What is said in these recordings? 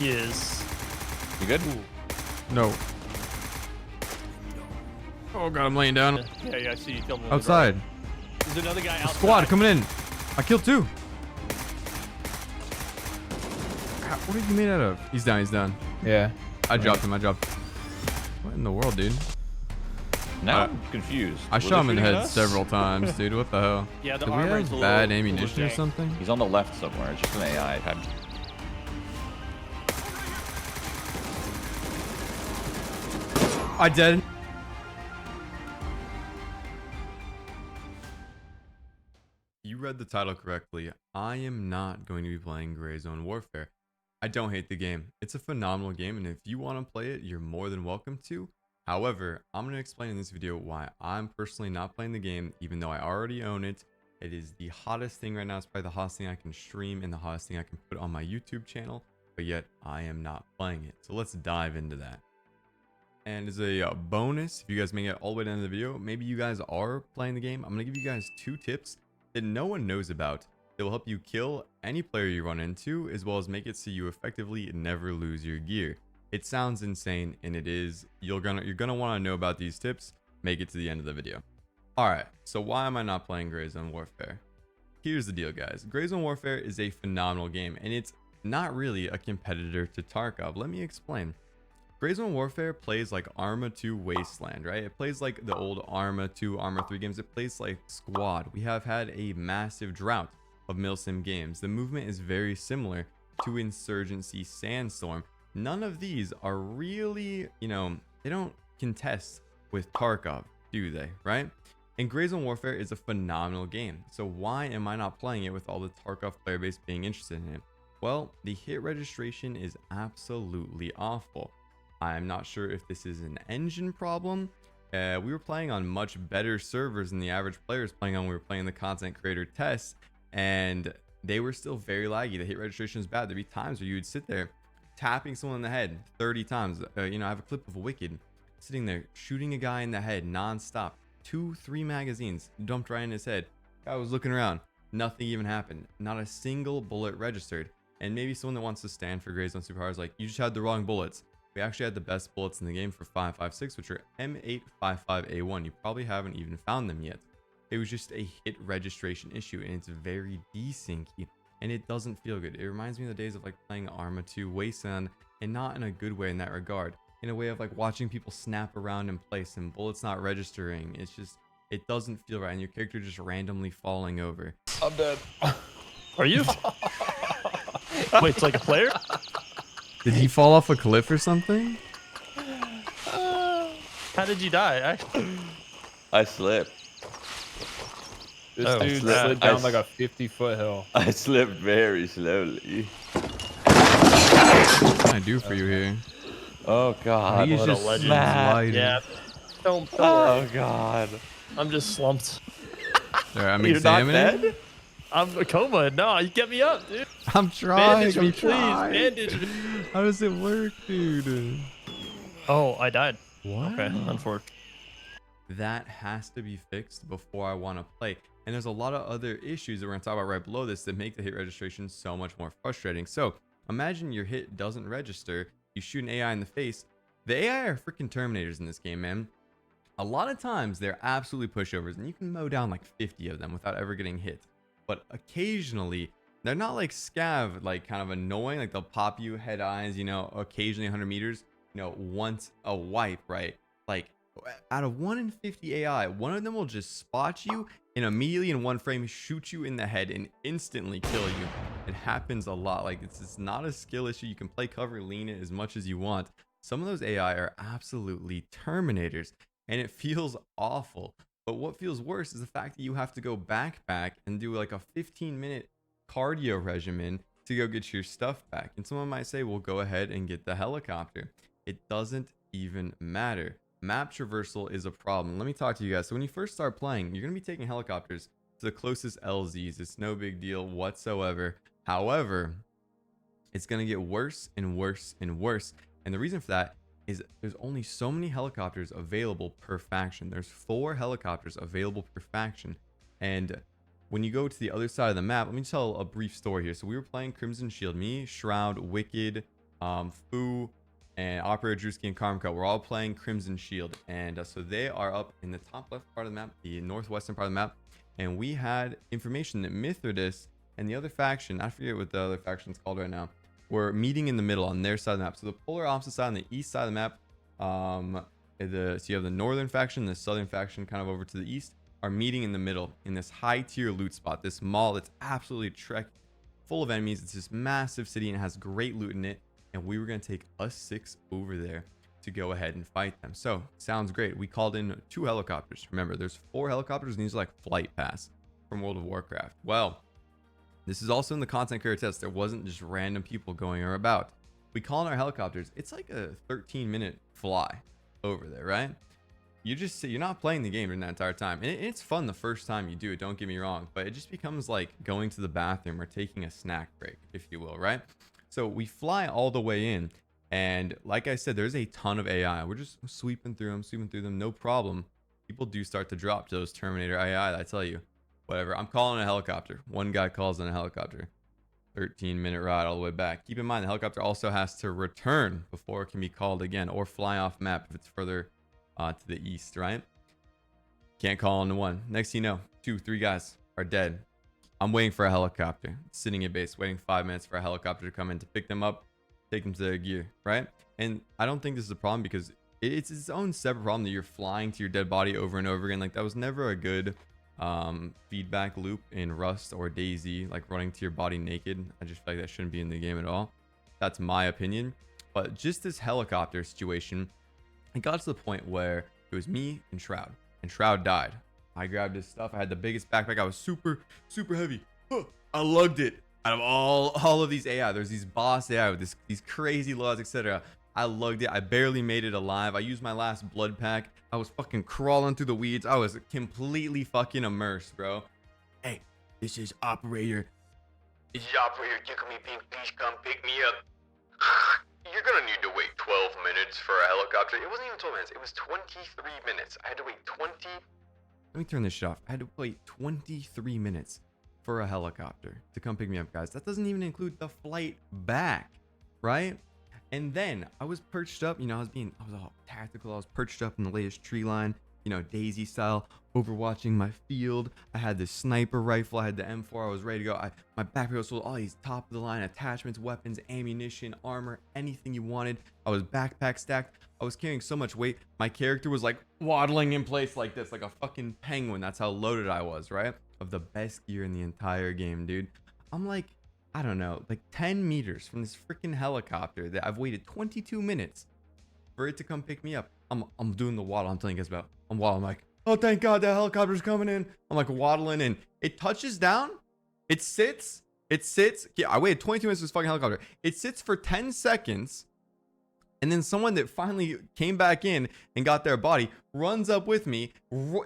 He is. You good? Ooh. No. Oh god, I'm laying down. Yeah, I see you killed me. Outside. There's another guy outside. Squad coming in. I killed 2. What are you made out of? He's down, he's down. Yeah. I dropped him, What in the world, dude? Now I'm confused. I Were shot him they in the shooting head us? several times, dude. What the hell? Yeah, the Do we armor is have a bad little ammunition or jank. something? He's on the left somewhere. It's just an AI. I dead. You read the title correctly. I am not going to be playing Grayzone Warfare. I don't hate the game. It's a phenomenal game, and if you want to play it, you're more than welcome to. However, I'm going to explain in this video why I'm personally not playing the game, even though I already own it. It is the hottest thing right now. It's probably the hottest thing I can stream and the hottest thing I can put on my YouTube channel, but yet I am not playing it. So let's dive into that. And as a bonus, if you guys make it all the way down to the video, maybe you guys are playing the game, I'm going to give you guys 2 tips that no one knows about that will help you kill any player you run into, as well as make it so you effectively never lose your gear. It sounds insane, and it is. You're gonna want to know about these tips. Make it to the end of the video. Alright, so why am I not playing Grayzone Warfare? Here's the deal, guys. Grayzone Warfare is a phenomenal game, and it's not really a competitor to Tarkov. Let me explain. Grayzone Warfare plays like Arma 2 Wasteland, right? It plays like the old Arma 2, Arma 3 games. It plays like Squad. We have had a massive drought of milsim games. The movement is very similar to Insurgency Sandstorm. None of these are really, they don't contest with Tarkov, do they, right? And Grayzone Warfare is a phenomenal game. So why am I not playing it with all the Tarkov player base being interested in it? Well, the hit registration is absolutely awful. I'm not sure if this is an engine problem. We were playing on much better servers than the average players playing on. We were playing the content creator tests, and they were still very laggy. The hit registration is bad. There'd be times where you would sit there tapping someone in the head 30 times. I have a clip of Wicked sitting there shooting a guy in the head non-stop. 2-3 magazines dumped right in his head. Guy was looking around. Nothing even happened. Not a single bullet registered. And maybe someone that wants to stand for Grayzone Superpower is like, you just had the wrong bullets. We actually had the best bullets in the game for 5.56, which are M855A1. You probably haven't even found them yet. It was just a hit registration issue, and it's very desyncy, and it doesn't feel good. It reminds me of the days of like playing Arma 2 Wasteland, and not in a good way in that regard. In a way of like watching people snap around in place and bullets not registering. It's just, it doesn't feel right, and your character just randomly falling over. I'm dead. Are you? Wait, it's like a player? Did he fall off a cliff or something? How did you die? I slipped. This dude slid down like a 50-foot hill. I slipped very slowly. What can I do for you here? Oh god. He's what a just legend. sliding. Yeah. Don't Oh worry. god. I'm just slumped. There, I'm You're not examining. dead? I'm a coma. No, you get me up, dude. I'm trying. Bandage I'm me, please. trying. Bandage me. How does it work, dude? Oh, I died. What? Okay, unfortunate. That has to be fixed before I want to play. And there's a lot of other issues that we're going to talk about right below this that make the hit registration so much more frustrating. So imagine your hit doesn't register. You shoot an AI in the face. The AI are freaking terminators in this game, man. A lot of times they're absolutely pushovers, and you can mow down like 50 of them without ever getting hit. But occasionally, they're not like scav, like kind of annoying. Like they'll pop you head eyes, occasionally 100 meters, once a wipe, right? Like out of 1 in 50 AI, one of them will just spot you and immediately in one frame shoot you in the head and instantly kill you. It happens a lot. Like it's not a skill issue. You can play cover, lean it as much as you want. Some of those AI are absolutely terminators, and it feels awful. But what feels worse is the fact that you have to go backpack and do like a 15-minute cardio regimen to go get your stuff back. And someone might say, well, go ahead and get the helicopter. It doesn't even matter. Map traversal is a problem. Let me talk to you guys. So when you first start playing, you're going to be taking helicopters to the closest LZs. It's no big deal whatsoever. However, it's going to get worse and worse and worse. And the reason for that is there's only so many helicopters available per faction. There's 4 helicopters available per faction. And when you go to the other side of the map, let me tell a brief story here. So we were playing Crimson Shield, me, Shroud, Wicked, Fu, and Operator Drewski and Karmko. We're all playing Crimson Shield. And so they are up in the top left part of the map, the northwestern part of the map. And we had information that Mithridus and the other faction, I forget what the other faction's called right now, were meeting in the middle on their side of the map. So the polar opposite side on the east side of the map, so you have the northern faction, the southern faction kind of over to the east, are meeting in the middle in this high tier loot spot, this mall that's absolutely full of enemies. It's this massive city and it has great loot in it. And we were going to take us 6 over there to go ahead and fight them. So sounds great. We called in 2 helicopters. Remember, there's 4 helicopters and these are like flight pass from World of Warcraft. Well, this is also in the content creator test. There wasn't just random people going about. We call in our helicopters. It's like a 13-minute fly over there, right? You're not playing the game during that entire time. And it's fun the first time you do it, don't get me wrong, but it just becomes like going to the bathroom or taking a snack break, if you will, right? So we fly all the way in, and like I said, there's a ton of AI. We're just sweeping through them, no problem. People do start to drop to those Terminator AI, I tell you. Whatever, I'm calling a helicopter. One guy calls in a helicopter. 13-minute ride all the way back. Keep in mind, the helicopter also has to return before it can be called again, or fly off map if it's further to the east, right? Can't call on one. Next thing you know, 2, 3 guys are dead. I'm waiting for a helicopter, sitting at base, waiting 5 minutes for a helicopter to come in to pick them up, take them to their gear, right? And I don't think this is a problem because it's its own separate problem that you're flying to your dead body over and over again. Like, that was never a good feedback loop in Rust or DayZ, like running to your body naked. I just feel like that shouldn't be in the game at all. That's my opinion. But just this helicopter situation, it got to the point where it was me and Shroud died. I grabbed his stuff. I had the biggest backpack. I was super heavy. I lugged it. Out of all of these AI, there's these boss AI with these crazy laws, etc. I lugged it. I barely made it alive. I used my last blood pack. I was fucking crawling through the weeds. I was completely fucking immersed, bro. Hey, this is Operator. This is Operator Tickle Me Pink. Please come pick me up. You're gonna need to wait 12 minutes for a helicopter. It wasn't even 12 minutes. It was 23 minutes. I had to wait 20. Let me turn this shit off. I had to wait 23 minutes for a helicopter to come pick me up, guys. That doesn't even include the flight back, right? And then I was perched up, I was all tactical. I was perched up in the latest tree line, DayZ style, overwatching my field. I had this sniper rifle. I had the M4. I was ready to go. My backpack was full of all these top of the line attachments, weapons, ammunition, armor, anything you wanted. I was backpack stacked. I was carrying so much weight. My character was like waddling in place like this, like a fucking penguin. That's how loaded I was, right? Of the best gear in the entire game, dude. I'm like, I don't know, like 10 meters from this freaking helicopter that I've waited 22 minutes for it to come pick me up. I'm doing the waddle. I'm telling you guys about. I'm waddling. I'm like, oh, thank God that helicopter's coming in. I'm like waddling and it touches down. It sits. Yeah, I waited 22 minutes for this fucking helicopter. It sits for 10 seconds. And then someone that finally came back in and got their body runs up with me.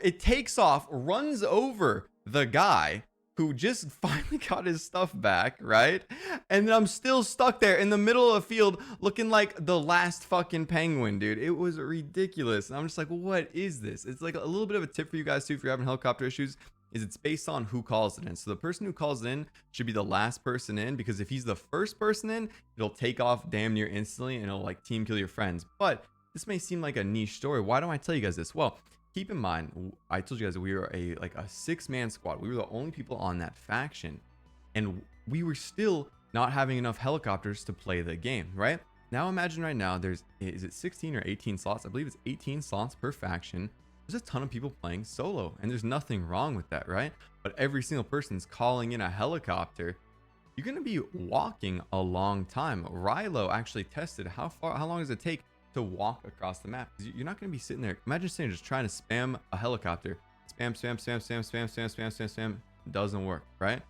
It takes off, runs over the guy who just finally got his stuff back, right? And then I'm still stuck there in the middle of a field looking like the last fucking penguin, dude. It was ridiculous. And I'm just like, what is this? It's like a little bit of a tip for you guys too if you're having helicopter issues, is it's based on who calls it in. So the person who calls it in should be the last person in, because if he's the first person in, it'll take off damn near instantly and it'll like team kill your friends. But this may seem like a niche story. Why don't I tell you guys this? Well, keep in mind, I told you guys that we were a 6-man squad. We were the only people on that faction, and we were still not having enough helicopters to play the game, right? Now imagine right now is it 16 or 18 slots? I believe it's 18 slots per faction. There's a ton of people playing solo, and there's nothing wrong with that, right? But every single person's calling in a helicopter. You're gonna be walking a long time. Rilo actually tested how long does it take to walk across the map. You're not going to be sitting there. Imagine sitting there just trying to spam a helicopter. Spam. Doesn't work, right?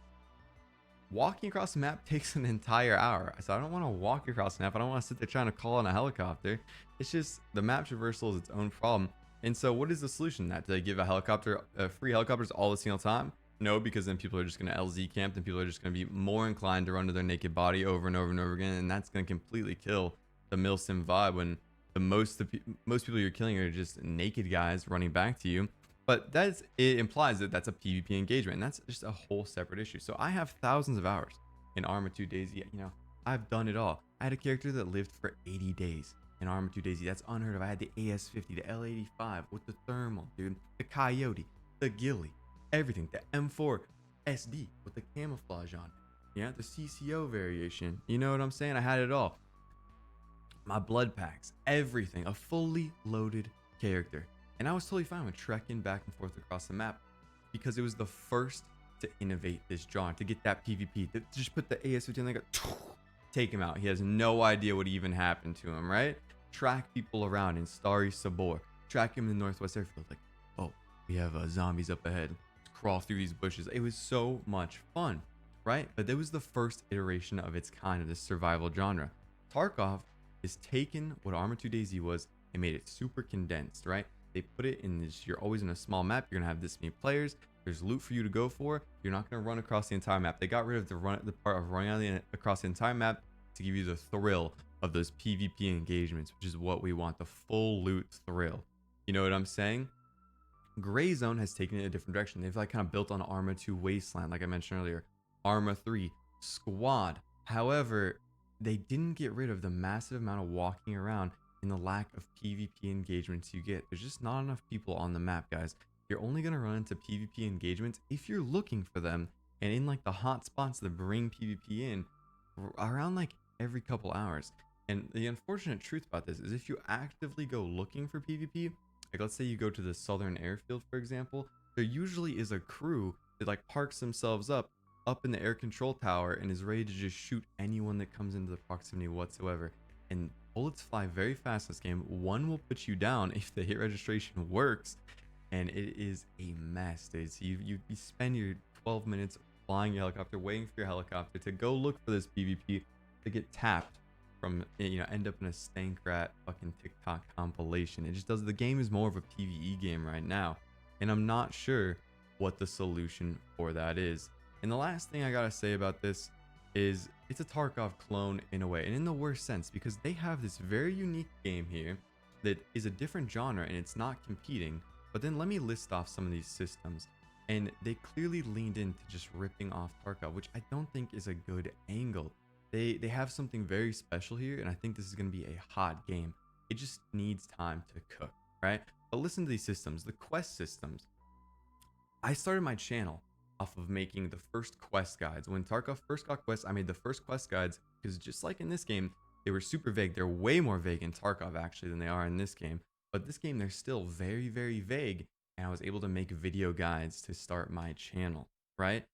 Walking across the map takes an entire hour. So I don't want to walk across the map. I don't want to sit there trying to call on a helicopter. It's just the map traversal is its own problem. And so what is the solution? That they give free helicopters all the single time? No, because then people are just going to LZ camp, and people are just going to be more inclined to run to their naked body over and over and over again. And that's going to completely kill the milsim vibe when most people you're killing are just naked guys running back to you. But it implies that that's a PvP engagement, and that's just a whole separate issue. So I have thousands of hours in Arma 2 DayZ. I've done it all. I had a character that lived for 80 days in Arma 2 DayZ. That's unheard of. I had the AS50, the L85 with the thermal, dude. The Coyote, the Ghillie, everything. The M4 SD with the camouflage on it. Yeah, the CCO variation. You know what I'm saying? I had it all. My blood packs, everything. A fully loaded character. And I was totally fine with trekking back and forth across the map because it was the first to innovate this genre, to get that PvP, to just put the AS-15 and they go, take him out. He has no idea what even happened to him, right? Track people around in Starry Sabor. Track him in the Northwest Airfield. Like, oh, we have zombies up ahead. Let's crawl through these bushes. It was so much fun, right? But it was the first iteration of its kind of this survival genre. Tarkov is taken what Arma 2 DayZ was and made it super condensed, right? They put it in this, you're always in a small map. You're gonna have this many players. There's loot for you to go for. You're not gonna run across the entire map. They got rid of the part of running across the entire map to give you the thrill of those PvP engagements, which is what we want, the full loot thrill. You know what I'm saying? Grayzone has taken it a different direction. They've like kind of built on Arma 2 Wasteland, like I mentioned earlier, Arma 3 Squad. However, they didn't get rid of the massive amount of walking around and the lack of PvP engagements you get. There's just not enough people on the map, guys. You're only going to run into PvP engagements if you're looking for them and in like the hot spots that bring PvP in around like every couple hours. And the unfortunate truth about this is if you actively go looking for PvP, like let's say you go to the southern airfield, for example, there usually is a crew that like parks themselves up in the air control tower and is ready to just shoot anyone that comes into the proximity whatsoever. And bullets fly very fast in this game. One will put you down if the hit registration works, and it is a mess, dude. So you spend your 12 minutes flying your helicopter, waiting for your helicopter to go look for this PvP to get tapped from, you know, end up in a stank rat fucking TikTok compilation. It just does. The game is more of a PvE game right now, and I'm not sure what the solution for that is. And the last thing I gotta say about this is it's a Tarkov clone in a way, and in the worst sense, because they have this very unique game here that is a different genre and it's not competing. But then let me list off some of these systems, and they clearly leaned into just ripping off Tarkov, which I don't think is a good angle. They have something very special here, and I think this is going to be a hot game. It just needs time to cook, right? But listen to these systems, the quest systems. I started my channel off of making the first quest guides. When Tarkov first got quests, I made the first quest guides because just like in this game, they were super vague. They're way more vague in Tarkov actually than they are in this game. But this game, they're still very, very vague. And I was able to make video guides to start my channel, right?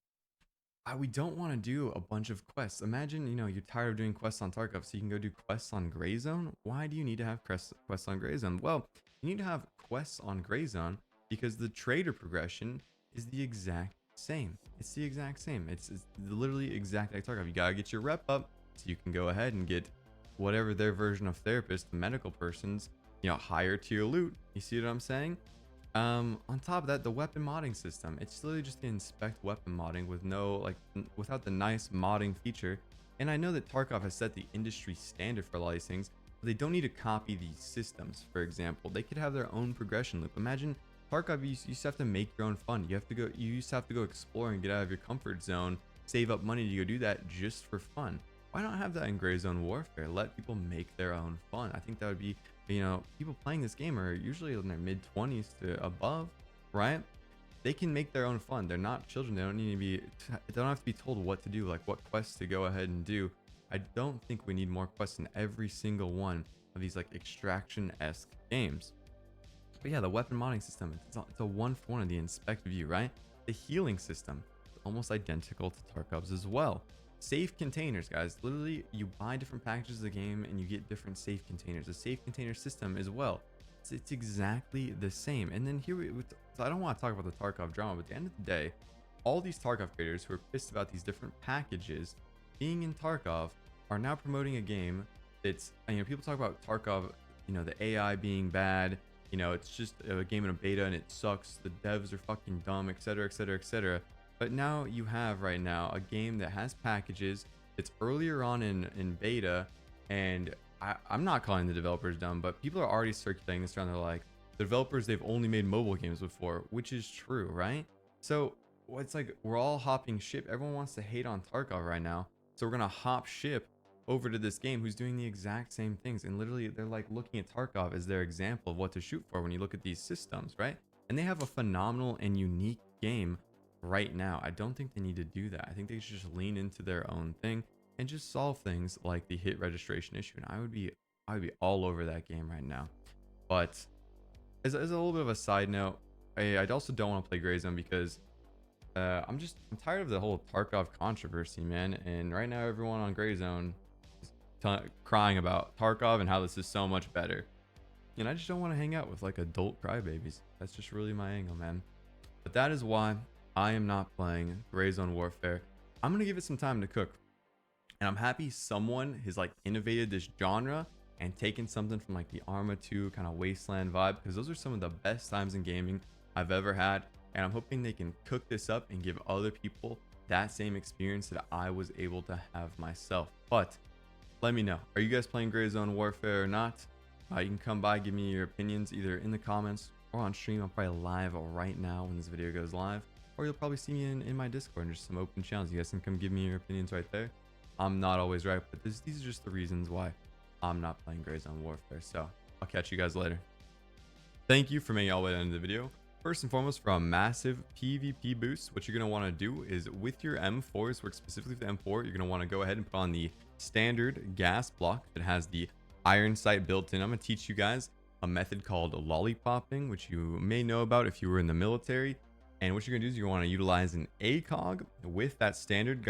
We don't want to do a bunch of quests. Imagine, you know, you're tired of doing quests on Tarkov, so you can go do quests on Grayzone. Why do you need to have quests on Grayzone? Well, you need to have quests on Grayzone because the trader progression is the exact same. It's the exact same. It's literally exact like Tarkov. You gotta get your rep up so you can go ahead and get whatever their version of therapist, the medical person's, you know, higher tier loot. You see what I'm saying? On top of that, the weapon modding system. It's literally just the inspect weapon modding with no like without the nice modding feature. And I know that Tarkov has set the industry standard for a lot of these things, but they don't need to copy these systems. For example, they could have their own progression loop. Imagine Tarkov, you used to have to make your own fun. You used to have to go explore and get out of your comfort zone, save up money to go do that just for fun. Why not have that in Grayzone Warfare? Let people make their own fun. I think that would be, you know, people playing this game are usually in their mid-20s to above, right? They can make their own fun. They're not children. They don't have to be told what to do, like what quests to go ahead and do. I don't think we need more quests in every single one of these like extraction-esque games. But yeah, the weapon modding system, it's a one-for-one of the inspect view, right? The healing system is almost identical to Tarkov's as well. Safe containers, guys. Literally, you buy different packages of the game and you get different safe containers. The safe container system as well. It's exactly the same. And then so I don't want to talk about the Tarkov drama, but at the end of the day, all these Tarkov creators who are pissed about these different packages being in Tarkov are now promoting a game that's, you know, people talk about Tarkov, you know, the AI being bad. You know, it's just a game in a beta and it sucks. The devs are fucking dumb, etc, etc, etc. But now you have right now a game that has packages that's earlier on in beta, and I'm not calling the developers dumb, but people are already circulating this around. They're like, the developers, they've only made mobile games before, which is true, right? So it's like we're all hopping ship. Everyone wants to hate on Tarkov right now, so we're gonna hop ship over to this game who's doing the exact same things, and literally they're like looking at Tarkov as their example of what to shoot for when you look at these systems, right? And they have a phenomenal and unique game right now. I don't think they need to do that. I think they should just lean into their own thing and just solve things like the hit registration issue, and I would be all over that game right now. But as a little bit of a side note, I also don't want to play Grayzone because I'm tired of the whole Tarkov controversy, man. And right now everyone on Grayzone is crying about Tarkov and how this is so much better, and I just don't want to hang out with like adult crybabies. That's just really my angle, man. But that is why I am not playing Grayzone Warfare. I'm gonna give it some time to cook, and I'm happy someone has like innovated this genre and taken something from like the Arma 2 kind of wasteland vibe, because those are some of the best times in gaming I've ever had. And I'm hoping they can cook this up and give other people that same experience that I was able to have myself. But let me know, are you guys playing Grayzone Warfare or not? You can come by, give me your opinions either in the comments or on stream. I'm probably live right now when this video goes live, or you'll probably see me in my Discord and just some open channels. You guys can come give me your opinions right there. I'm not always right, but these are just the reasons why I'm not playing Grayzone Warfare. So I'll catch you guys later. Thank you for making it all the way to the end of the video. First and foremost, for a massive PvP boost, what you're going to want to do is with your M4s, work specifically for the M4, you're going to want to go ahead and put on the standard gas block that has the iron sight built in. I'm going to teach you guys a method called lollipopping, which you may know about if you were in the military. And what you're going to do is you want to utilize an ACOG with that standard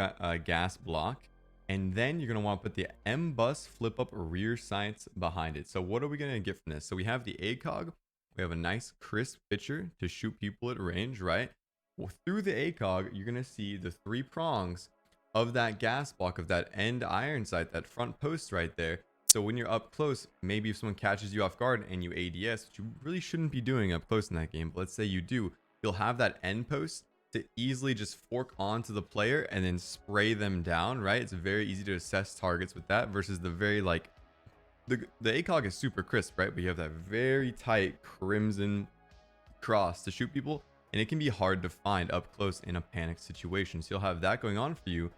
gas block. And then you're going to want to put the M-bus flip up rear sights behind it. So what are we going to get from this? So we have the ACOG. We have a nice crisp picture to shoot people at range, right? Well, through the ACOG, you're going to see the 3 prongs of that gas block, of that end iron sight, that front post right there. So when you're up close, maybe if someone catches you off guard and you ADS, which you really shouldn't be doing up close in that game, but let's say you do, you'll have that end post to easily just fork onto the player and then spray them down, right? It's very easy to assess targets with that versus the very like the ACOG is super crisp, right? But you have that very tight crimson cross to shoot people, and it can be hard to find up close in a panic situation. So you'll have that going on for you.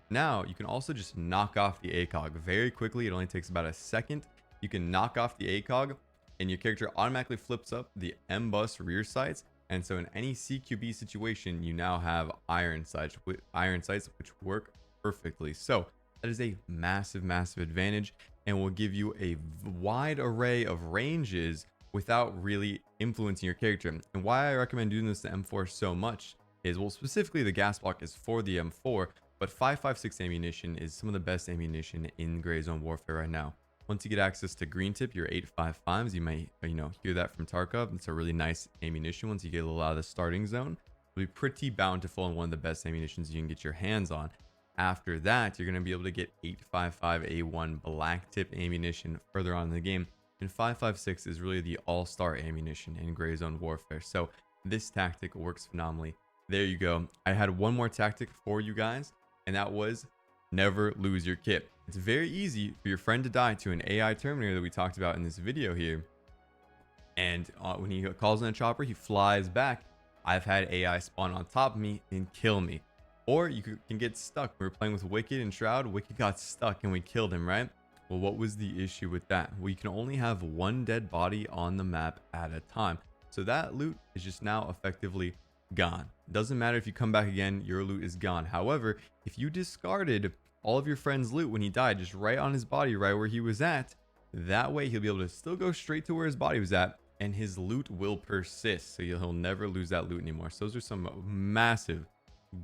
Now you can also just knock off the ACOG very quickly. It only takes about a second. You can knock off the ACOG and your character automatically flips up the M-bus rear sights. And so in any CQB situation, you now have iron sights which work perfectly. So that is a massive advantage, and will give you a wide array of ranges without really influencing your character. And why I recommend doing this to M4 so much is, well, specifically the gas block is for the M4, but 5.56 ammunition is some of the best ammunition in Grayzone Warfare right now. Once you get access to green tip, your 8.55s, you may hear that from Tarkov. It's a really nice ammunition. Once you get a little out of the starting zone, it'll be pretty bountiful and one of the best ammunitions you can get your hands on. After that, you're going to be able to get 8.55A1 black tip ammunition further on in the game, and 5.56 is really the all-star ammunition in Grayzone Warfare. So this tactic works phenomenally. There you go. I had one more tactic for you guys, and that was never lose your kit. It's very easy for your friend to die to an AI Terminator that we talked about in this video here, and when he calls in a chopper, he flies back. I've had AI spawn on top of me and kill me. Or you can get stuck. We were playing with Wicked and Shroud. Wicked got stuck and we killed him, right? Well, what was the issue with that? Well, you can only have one dead body on the map at a time. So that loot is just now effectively gone. Doesn't matter if you come back again, your loot is gone. However, if you discarded all of your friend's loot when he died, just right on his body, right where he was at, that way he'll be able to still go straight to where his body was at, and his loot will persist. So he'll never lose that loot anymore. So those are some massive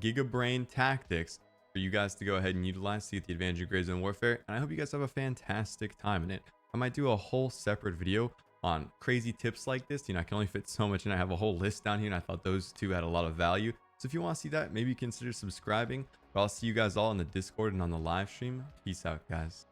gigabrain tactics for you guys to go ahead and utilize to get the advantage of Grayzone Warfare, and I hope you guys have a fantastic time in it. I might do a whole separate video on crazy tips like this. I can only fit so much, and I have a whole list down here, and I thought those two had a lot of value. So if you want to see that, maybe consider subscribing. But I'll see you guys all in the Discord and on the live stream. Peace out, guys.